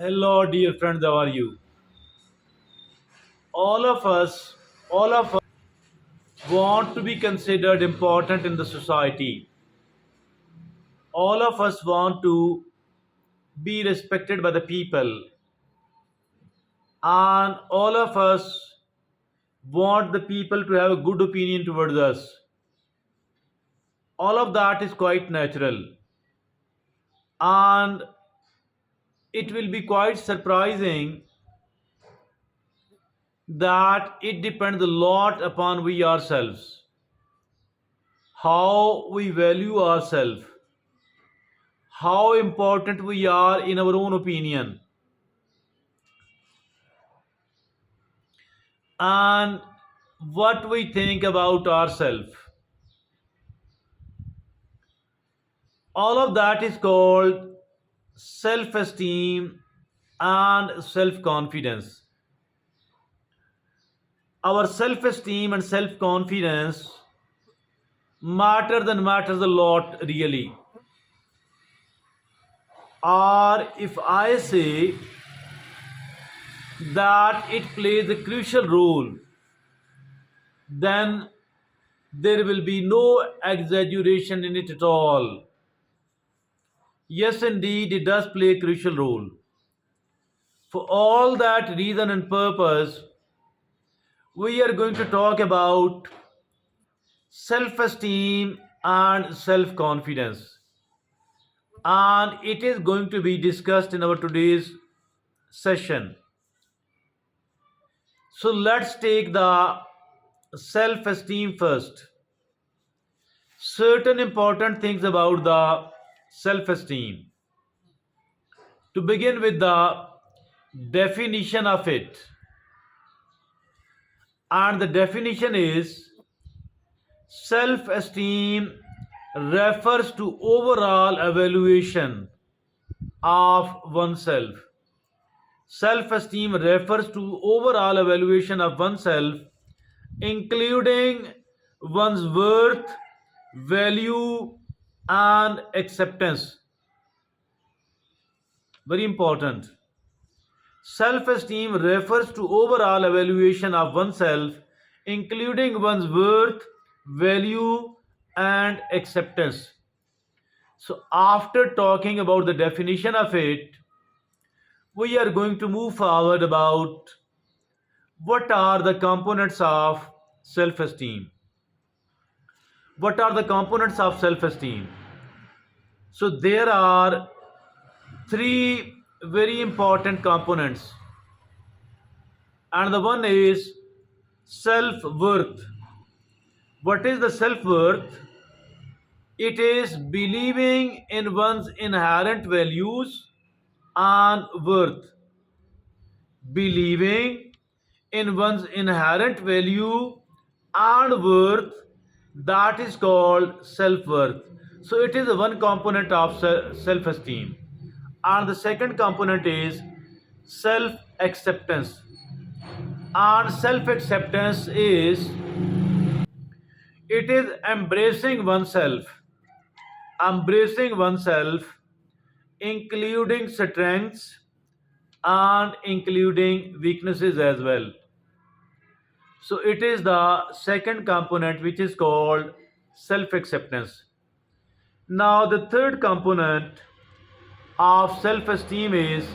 Hello, dear friends, how are you? All of us, all of us want to be considered important in the society. All of us want to be respected by the people, and all of us want the people to have a good opinion towards us. All of that is quite natural, and it will be quite surprising that it depends a lot upon we ourselves, how we value ourselves, how important we are in our own opinion, and what we think about ourselves. All of that is called self esteem and self confidence. Our self esteem and self confidence matters a lot, really. Or if I say that it plays a crucial role, then there will be no exaggeration in it at all. Yes, indeed, it does play a crucial role. For all that reason and purpose, we are going to talk about self esteem and self confidence. And it is going to be discussed in our today's session. So let's take the self esteem first. Certain important things about the self esteem. To begin with, the definition of it. And the definition is self esteem refers to overall evaluation of oneself. Self esteem refers to overall evaluation of oneself, including one's worth, value, and acceptance. Very important. Self esteem refers to overall evaluation of oneself, including one's worth, value, and acceptance. So, after talking about the definition of it, we are going to move forward about what are the components of self esteem. What are the components of self esteem? So, there are three very important components, and the one is self worth. What is the self worth? It is believing in one's inherent values and worth. Believing in one's inherent value and worth, that is called self worth. So it is one component of self esteem. And the second component is self acceptance. And self acceptance is it is embracing oneself, including strengths and including weaknesses as well. So it is the second component which is called self acceptance. Now, the third component of self esteem is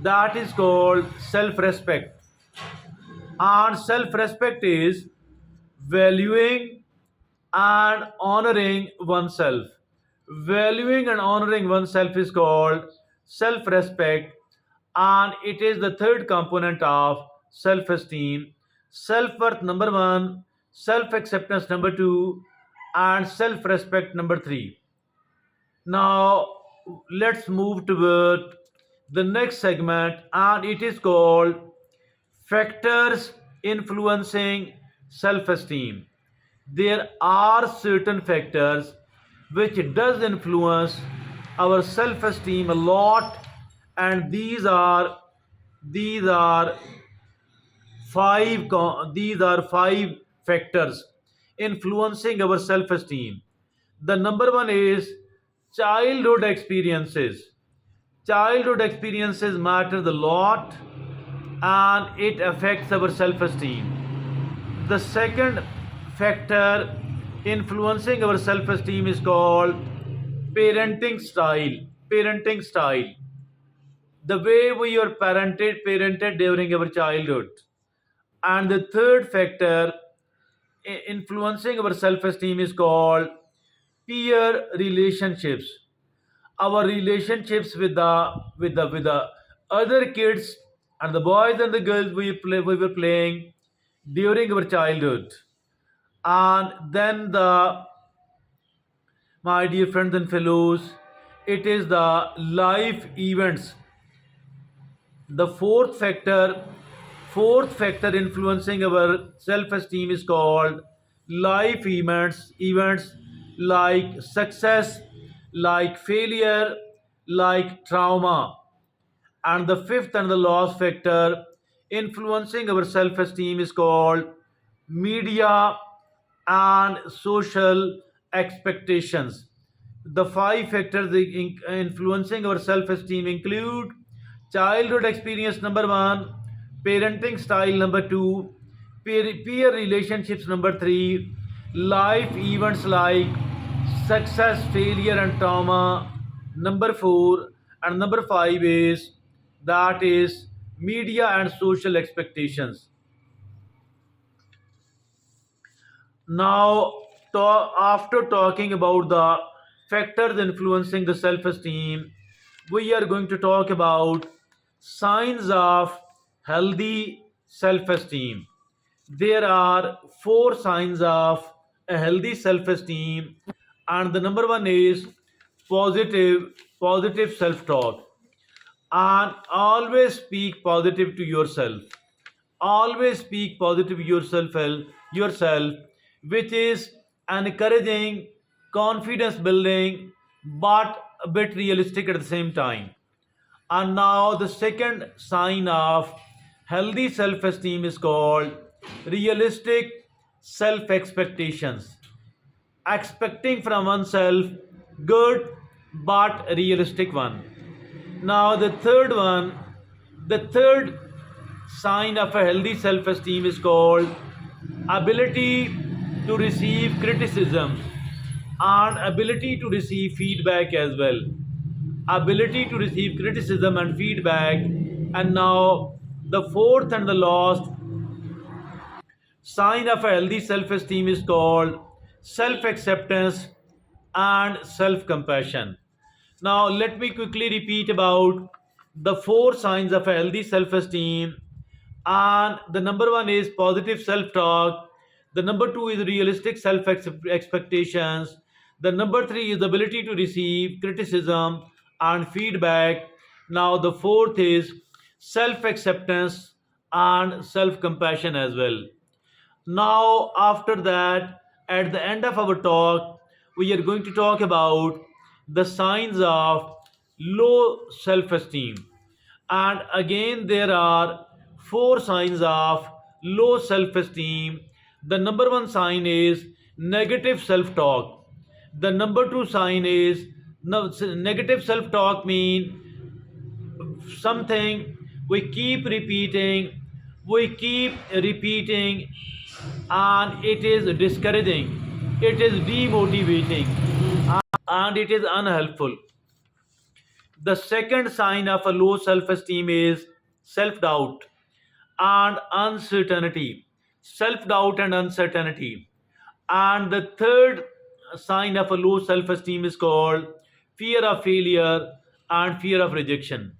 that is called self respect. And self respect is valuing and honoring oneself. Valuing and honoring oneself is called self respect, and it is the third component of self esteem. Self worth number one, self acceptance number two, and self respect number three. Now, let's move toward the next segment, and it is called factors influencing self esteem. There are certain factors which does influence our self esteem a lot, and these are five factors influencing our self esteem. The number one is childhood experiences. Childhood experiences matter a lot and it affects our self esteem. The second factor influencing our self esteem is called parenting style. Parenting style. The way we are parented during our childhood. And the third factor influencing our self esteem is called peer relationships. Our relationships with the other kids and the boys and the girls we were playing during our childhood. And then the my dear friends and fellows, it is the life events. The fourth factor influencing our self-esteem is called life events like success, like failure, like trauma. And the fifth and the last factor influencing our self esteem is called media and social expectations. The five factors influencing our self esteem include childhood experience number one, parenting style number two, peer relationships number three, life events like success, failure, and trauma number four, and number five is that is media and social expectations. Now, after talking about the factors influencing the self esteem, we are going to talk about signs of healthy self esteem. There are four signs of a healthy self esteem, and the number one is positive positive self talk. And always speak positive to yourself. Always speak positive yourself, which is encouraging, confidence building, but a bit realistic at the same time. And now the second sign of healthy self-esteem is called realistic self-expectations. Expecting from oneself good but realistic one. Now the third sign of a healthy self-esteem is called ability to receive criticism and ability to receive feedback as well. Ability to receive criticism and feedback. And now the fourth and the last sign of a healthy self-esteem is called self-acceptance and self-compassion. Now let me quickly repeat about the four signs of a healthy self-esteem. And the number one is positive self-talk. The number two is realistic self-expectations. The number three is the ability to receive criticism and feedback. Now the fourth is self-acceptance and self-compassion as well. Now, after that, at the end of our talk, we are going to talk about the signs of low self esteem. And again, there are four signs of low self esteem. The number one sign is negative self talk. The number two sign is no, negative self talk mean something we keep repeating, and it is discouraging, it is demotivating, and it is unhelpful. The second sign of a low self-esteem is self-doubt and uncertainty. Self-doubt and uncertainty. And the third sign of a low self-esteem is called fear of failure and fear of rejection.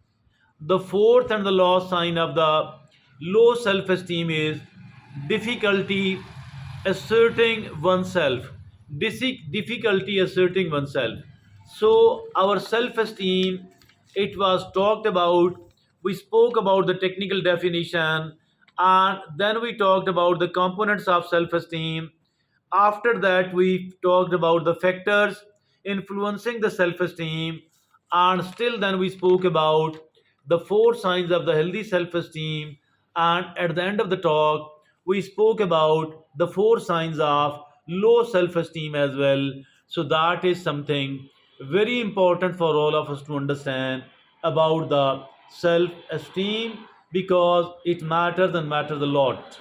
The fourth and the last sign of the low self esteem is difficulty asserting oneself. Difficulty asserting oneself. So, our self esteem, it was talked about. We spoke about the technical definition, and then we talked about the components of self esteem. After that, we talked about the factors influencing the self esteem, and still then we spoke about the four signs of the healthy self esteem. And at the end of the talk, we spoke about the four signs of low self esteem as well. So, that is something very important for all of us to understand. about the self esteem because it matters and matters a lot.